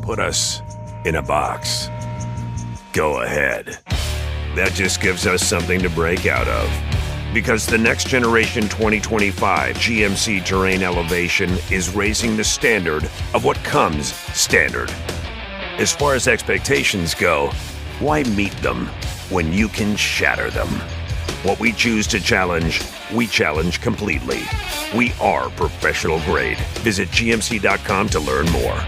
put us in a box. Go ahead. That just gives us something to break out of. Because the next generation 2025 GMC Terrain Elevation is raising the standard of what comes standard. As far as expectations go, why meet them when you can shatter them? What we choose to challenge, we challenge completely. We are professional grade. Visit GMC.com to learn more.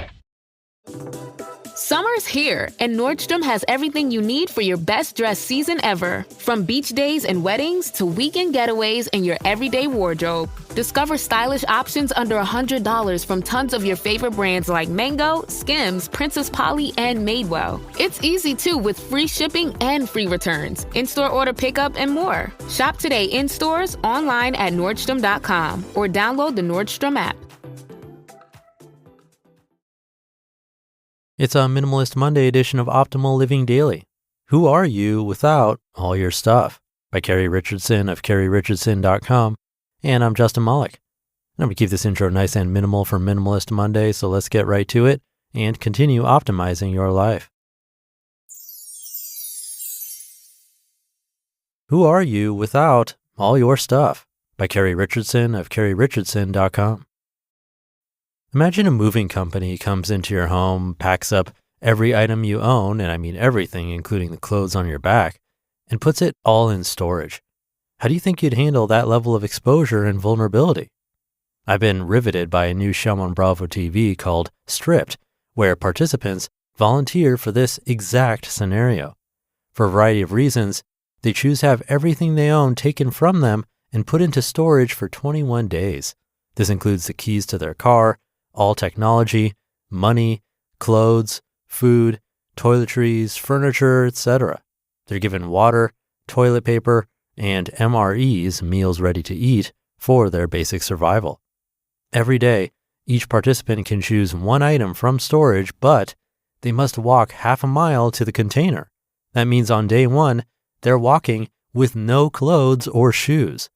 Summer's here, and Nordstrom has everything you need for your best dress season ever. From beach days and weddings to weekend getaways and your everyday wardrobe. Discover stylish options under $100 from tons of your favorite brands like Mango, Skims, Princess Polly, and Madewell. It's easy, too, with free shipping and free returns, in-store order pickup, and more. Shop today in stores, online at Nordstrom.com, or download the Nordstrom app. It's a Minimalist Monday edition of Optimal Living Daily. Who are you without all your stuff? By Kerri Richardson of KerriRichardson.com. And I'm Justin Malik. I'm going to keep this intro nice and minimal for Minimalist Monday, so let's get right to it and continue optimizing your life. Who are you without all your stuff? By Kerri Richardson of KerriRichardson.com. Imagine a moving company comes into your home, packs up every item you own, and I mean everything, including the clothes on your back, and puts it all in storage. How do you think you'd handle that level of exposure and vulnerability? I've been riveted by a new show on Bravo TV called Stripped, where participants volunteer for this exact scenario. For a variety of reasons, they choose to have everything they own taken from them and put into storage for 21 days. This includes the keys to their car, all technology, money, clothes, food, toiletries, furniture, etc. They're given water, toilet paper, and MREs, meals ready to eat, for their basic survival. Every day, each participant can choose one item from storage, but they must walk half a mile to the container. That means on day one, they're walking with no clothes or shoes.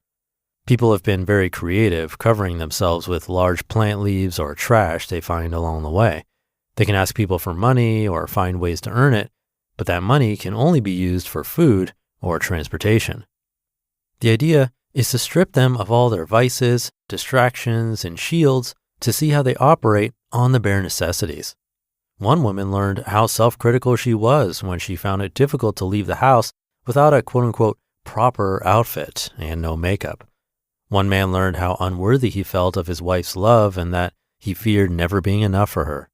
People have been very creative, covering themselves with large plant leaves or trash they find along the way. They can ask people for money or find ways to earn it, but that money can only be used for food or transportation. The idea is to strip them of all their vices, distractions, and shields to see how they operate on the bare necessities. One woman learned how self-critical she was when she found it difficult to leave the house without a quote-unquote proper outfit and no makeup. One man learned how unworthy he felt of his wife's love and that he feared never being enough for her.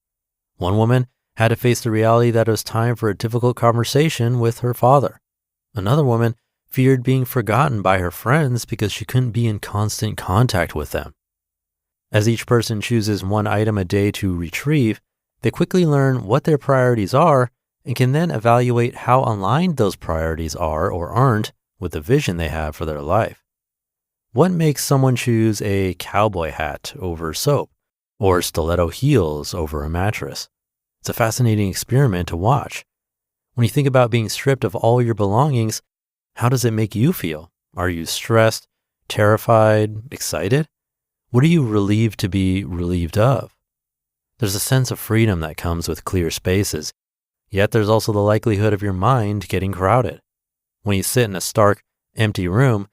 One woman had to face the reality that it was time for a difficult conversation with her father. Another woman feared being forgotten by her friends because she couldn't be in constant contact with them. As each person chooses one item a day to retrieve, they quickly learn what their priorities are and can then evaluate how aligned those priorities are or aren't with the vision they have for their life. What makes someone choose a cowboy hat over soap or stiletto heels over a mattress? It's a fascinating experiment to watch. When you think about being stripped of all your belongings, how does it make you feel? Are you stressed, terrified, excited? What are you relieved to be relieved of? There's a sense of freedom that comes with clear spaces, yet there's also the likelihood of your mind getting crowded. When you sit in a stark, empty room,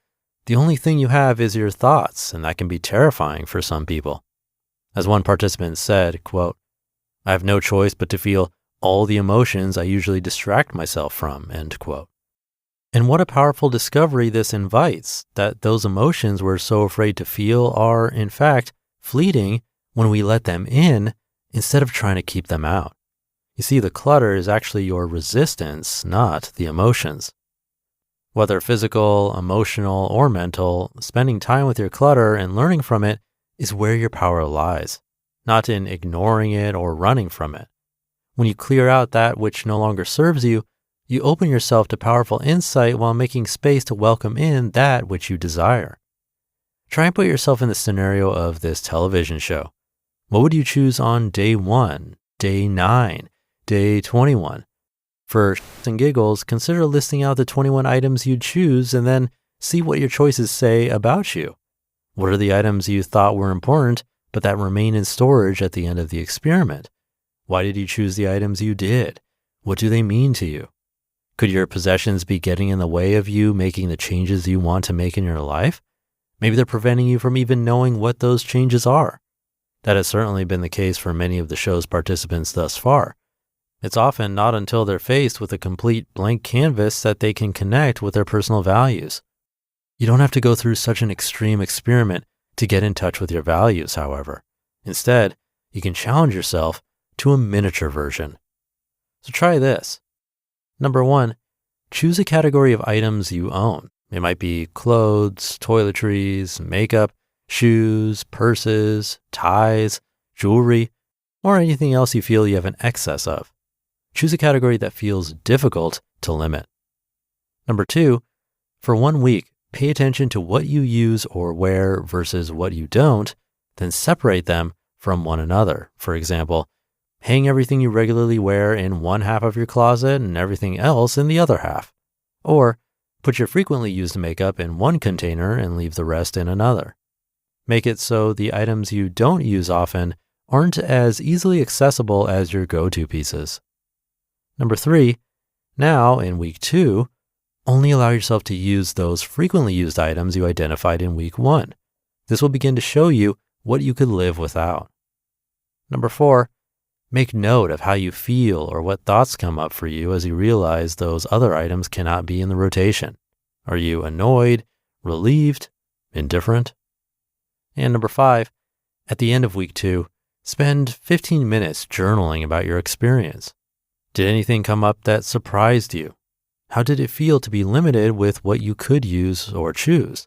the only thing you have is your thoughts, and that can be terrifying for some people. As one participant said, quote, "I have no choice but to feel all the emotions I usually distract myself from," end quote. And what a powerful discovery this invites, that those emotions we're so afraid to feel are, in fact, fleeting when we let them in instead of trying to keep them out. You see, the clutter is actually your resistance, not the emotions. Whether physical, emotional, or mental, spending time with your clutter and learning from it is where your power lies, not in ignoring it or running from it. When you clear out that which no longer serves you, you open yourself to powerful insight while making space to welcome in that which you desire. Try and put yourself in the scenario of this television show. What would you choose on day 1, day 9, day 21? For shits and giggles, consider listing out the 21 items you'd choose and then see what your choices say about you. What are the items you thought were important, but that remain in storage at the end of the experiment? Why did you choose the items you did? What do they mean to you? Could your possessions be getting in the way of you making the changes you want to make in your life? Maybe they're preventing you from even knowing what those changes are. That has certainly been the case for many of the show's participants thus far. It's often not until they're faced with a complete blank canvas that they can connect with their personal values. You don't have to go through such an extreme experiment to get in touch with your values, however. Instead, you can challenge yourself to a miniature version. So try this. Number 1, choose a category of items you own. It might be clothes, toiletries, makeup, shoes, purses, ties, jewelry, or anything else you feel you have an excess of. Choose a category that feels difficult to limit. Number 2, for 1 week, pay attention to what you use or wear versus what you don't, then separate them from one another. For example, hang everything you regularly wear in one half of your closet and everything else in the other half. Or put your frequently used makeup in one container and leave the rest in another. Make it so the items you don't use often aren't as easily accessible as your go-to pieces. Number 3, now in week 2, only allow yourself to use those frequently used items you identified in week 1. This will begin to show you what you could live without. Number 4, make note of how you feel or what thoughts come up for you as you realize those other items cannot be in the rotation. Are you annoyed, relieved, indifferent? And number 5, at the end of week 2, spend 15 minutes journaling about your experience. Did anything come up that surprised you? How did it feel to be limited with what you could use or choose?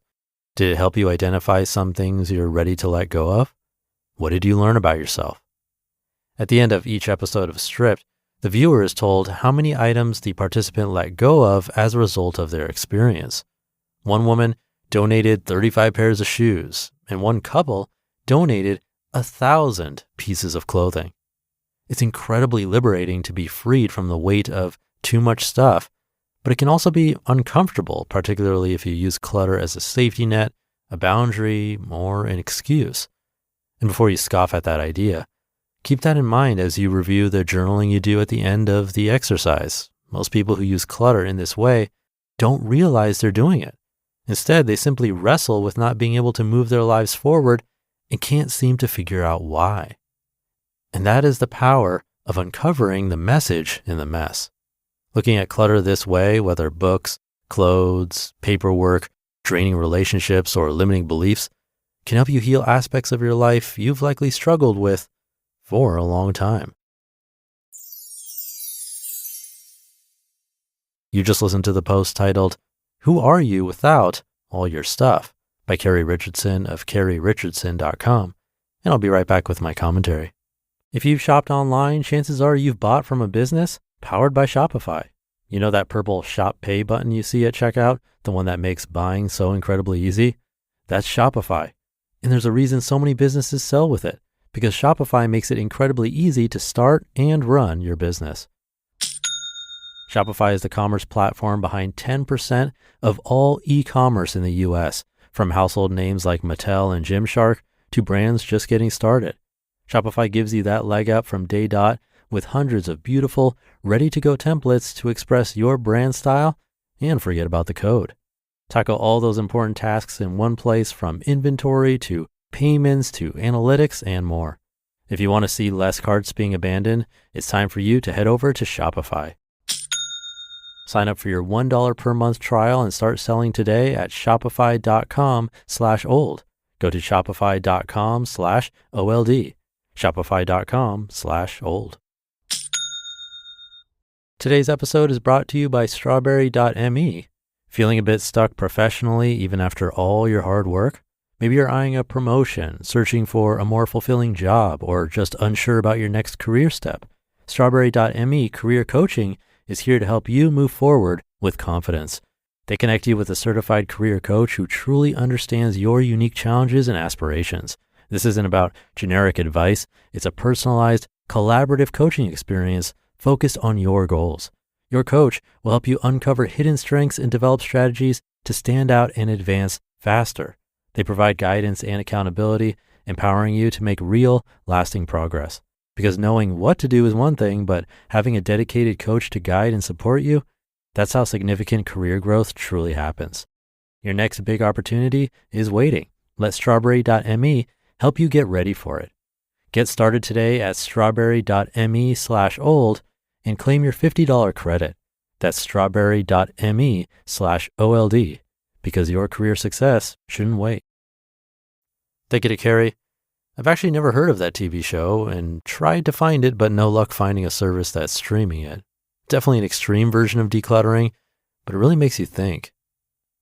Did it help you identify some things you're ready to let go of? What did you learn about yourself? At the end of each episode of Stripped, the viewer is told how many items the participant let go of as a result of their experience. One woman donated 35 pairs of shoes, and one couple donated 1,000 pieces of clothing. It's incredibly liberating to be freed from the weight of too much stuff, but it can also be uncomfortable, particularly if you use clutter as a safety net, a boundary, or an excuse. And before you scoff at that idea, keep that in mind as you review the journaling you do at the end of the exercise. Most people who use clutter in this way don't realize they're doing it. Instead, they simply wrestle with not being able to move their lives forward and can't seem to figure out why. And that is the power of uncovering the message in the mess. Looking at clutter this way, whether books, clothes, paperwork, draining relationships, or limiting beliefs, can help you heal aspects of your life you've likely struggled with for a long time. You just listened to the post titled, "Who Are You Without All Your Stuff?" by Kerri Richardson of KerriRichardson.com, and I'll be right back with my commentary. If you've shopped online, chances are you've bought from a business powered by Shopify. You know that purple Shop Pay button you see at checkout, the one that makes buying so incredibly easy? That's Shopify. And there's a reason so many businesses sell with it, because Shopify makes it incredibly easy to start and run your business. Shopify is the commerce platform behind 10% of all e-commerce in the US, from household names like Mattel and Gymshark to brands just getting started. Shopify gives you that leg up from day dot with hundreds of beautiful, ready-to-go templates to express your brand style and forget about the code. Tackle all those important tasks in one place, from inventory to payments to analytics and more. If you want to see less carts being abandoned, it's time for you to head over to Shopify. Sign up for your $1 per month trial and start selling today at shopify.com/old. Go to shopify.com/OLD. Shopify.com/old. Today's episode is brought to you by strawberry.me. Feeling a bit stuck professionally even after all your hard work? Maybe you're eyeing a promotion, searching for a more fulfilling job, or just unsure about your next career step. Strawberry.me Career Coaching is here to help you move forward with confidence. They connect you with a certified career coach who truly understands your unique challenges and aspirations. This isn't about generic advice. It's a personalized, collaborative coaching experience focused on your goals. Your coach will help you uncover hidden strengths and develop strategies to stand out and advance faster. They provide guidance and accountability, empowering you to make real, lasting progress. Because knowing what to do is one thing, but having a dedicated coach to guide and support you, that's how significant career growth truly happens. Your next big opportunity is waiting. Let strawberry.me help you get ready for it. Get started today at strawberry.me/old and claim your $50 credit. That's strawberry.me/OLD, because your career success shouldn't wait. Thank you to Kerri. I've actually never heard of that TV show and tried to find it, but no luck finding a service that's streaming it. Definitely an extreme version of decluttering, but it really makes you think.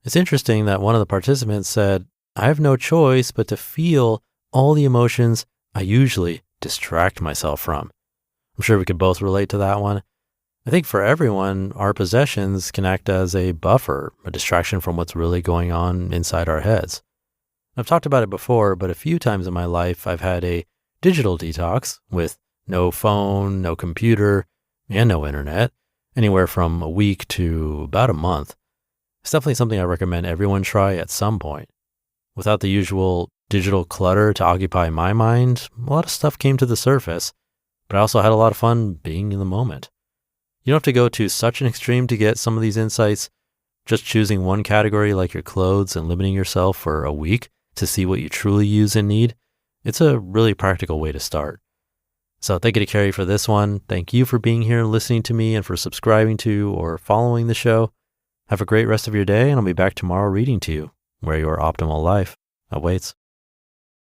It's interesting that one of the participants said, I have no choice but to feel all the emotions I usually distract myself from. I'm sure we could both relate to that one. I think for everyone, our possessions can act as a buffer, a distraction from what's really going on inside our heads. I've talked about it before, but a few times in my life, I've had a digital detox with no phone, no computer, and no internet, anywhere from a week to about a month. It's definitely something I recommend everyone try at some point. Without the usual digital clutter to occupy my mind, a lot of stuff came to the surface, but I also had a lot of fun being in the moment. You don't have to go to such an extreme to get some of these insights. Just choosing one category like your clothes and limiting yourself for a week to see what you truly use and need, it's a really practical way to start. So thank you to Kerri for this one. Thank you for being here and listening to me and for subscribing to or following the show. Have a great rest of your day, and I'll be back tomorrow reading to you where your optimal life awaits.